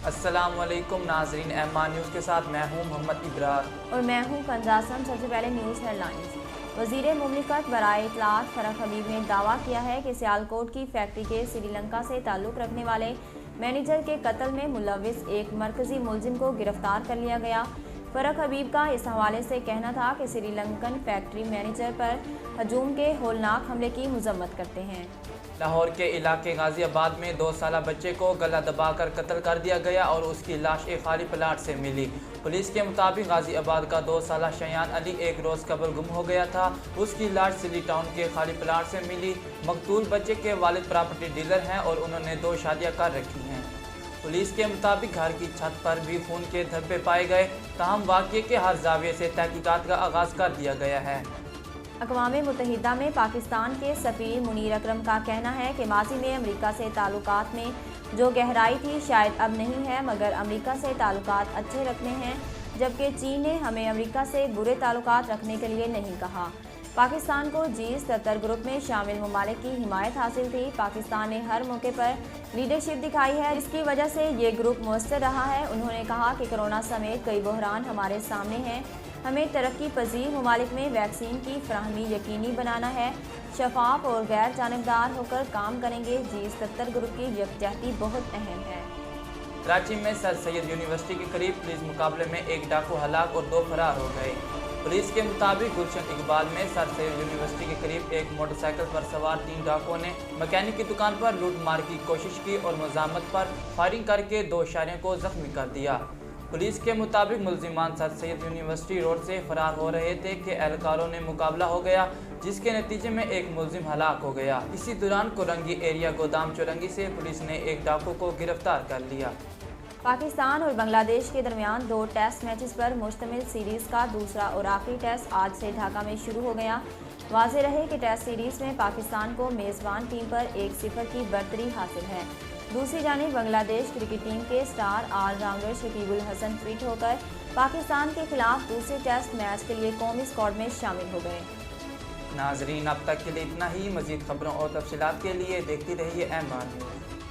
अस्सलामुअलैकुम नाजरीन, M news के साथ मैं हूं मोहम्मद इब्रार और मैं हूं कंजासम। सबसे पहले न्यूज़ हेडलाइंस। वज़ीर मुमलिकत बराए इत्तलात फ़रख हबीब ने दावा किया है कि सियालकोट की फैक्ट्री के श्रीलंका से ताल्लुक़ रखने वाले मैनेजर के कत्ल में मुलविस एक मरकज़ी मुलजिम को गिरफ्तार कर लिया गया। फ़रख हबीब का इस हवाले से कहना था कि श्रीलंकन फैक्ट्री मैनेजर पर हजूम के होलनाक हमले की मजम्मत करते हैं। लाहौर के इलाके गाजियाबाद में 2 साला बच्चे को गला दबाकर कत्ल कर दिया गया और उसकी लाश एक खाली प्लाट से मिली। पुलिस के मुताबिक गाजियाबाद का 2 साला शयान अली एक रोज़ कबल गुम हो गया था। उसकी लाश सिटी टाउन के खाली प्लाट से मिली। मकतूल बच्चे के वालिद प्रॉपर्टी डीलर हैं और उन्होंने 2 शादियाँ कर रखी हैं। पुलिस के मुताबिक घर की छत पर भी खून के धब्बे पाए गए। ताहम वाक़ये के हर जाविये से तहकीकात का आगाज़ कर दिया गया है। अक़वाम मुत्तहिदा में पाकिस्तान के सफ़ीर मुनीर अकरम का कहना है कि माज़ी में अमरीका से ताल्लुकात में जो गहराई थी शायद अब नहीं है, मगर अमरीका से ताल्लुकात अच्छे रखने हैं, जबकि चीन ने हमें अमरीका से बुरे ताल्लुकात रखने के लिए नहीं कहा। पाकिस्तान को G77 ग्रुप में शामिल ममालिक की हिमायत हासिल थी। पाकिस्तान ने हर मौके पर लीडरशिप दिखाई है, इसकी वजह से ये ग्रुप मुअस्सर रहा है। उन्होंने कहा कि कोरोना समेत कई बहरान हमारे सामने हैं। हमें तरक्की पजीर ममालिक में वैक्सीन की फराहमी यकीनी बनाना है। शफाफ और गैर जानिबदार होकर काम करेंगे। G77 ग्रुप की यकजहती बहुत अहम है। कराची में सर सैयद यूनिवर्सिटी के करीब पुलिस मुकाबले में एक डाकू हलाक और 2 फरार हो गए। पुलिस के मुताबिक गुलशन इकबाल में सर सैयद यूनिवर्सिटी के करीब एक मोटरसाइकिल पर सवार 3 डाकुओं ने मैकेनिक की दुकान पर लूट मार की कोशिश की और मुजामत पर फायरिंग करके 2 शहरियों को जख्मी कर दिया। पुलिस के मुताबिक मुलजिमान सर सैयद यूनिवर्सिटी रोड से फरार हो रहे थे कि एहलकारों ने मुकाबला हो गया, जिसके नतीजे में एक मुलजिम हलाक हो गया। इसी दौरान कोरंगी एरिया गोदाम चौरंगी से पुलिस ने एक डाकू को गिरफ्तार कर लिया। पाकिस्तान और बांग्लादेश के दरमियान 2 टेस्ट मैचेस पर मुश्तमिल सीरीज़ का दूसरा और आखिरी टेस्ट आज से ढाका में शुरू हो गया। वाज़ेह रहे कि टेस्ट सीरीज़ में पाकिस्तान को मेज़बान टीम पर 1-0 की बढ़तरी हासिल है। दूसरी जानिब बांग्लादेश क्रिकेट टीम के star allrounder Shakibul Hasan fit होकर पाकिस्तान के खिलाफ दूसरे टेस्ट मैच के लिए कौमी स्क्वाड में शामिल हो गए। नाजरीन, अब तक के लिए इतना ही। मज़ीद खबरों और तफसीलात के लिए देखती रहिए एम न्यूज़।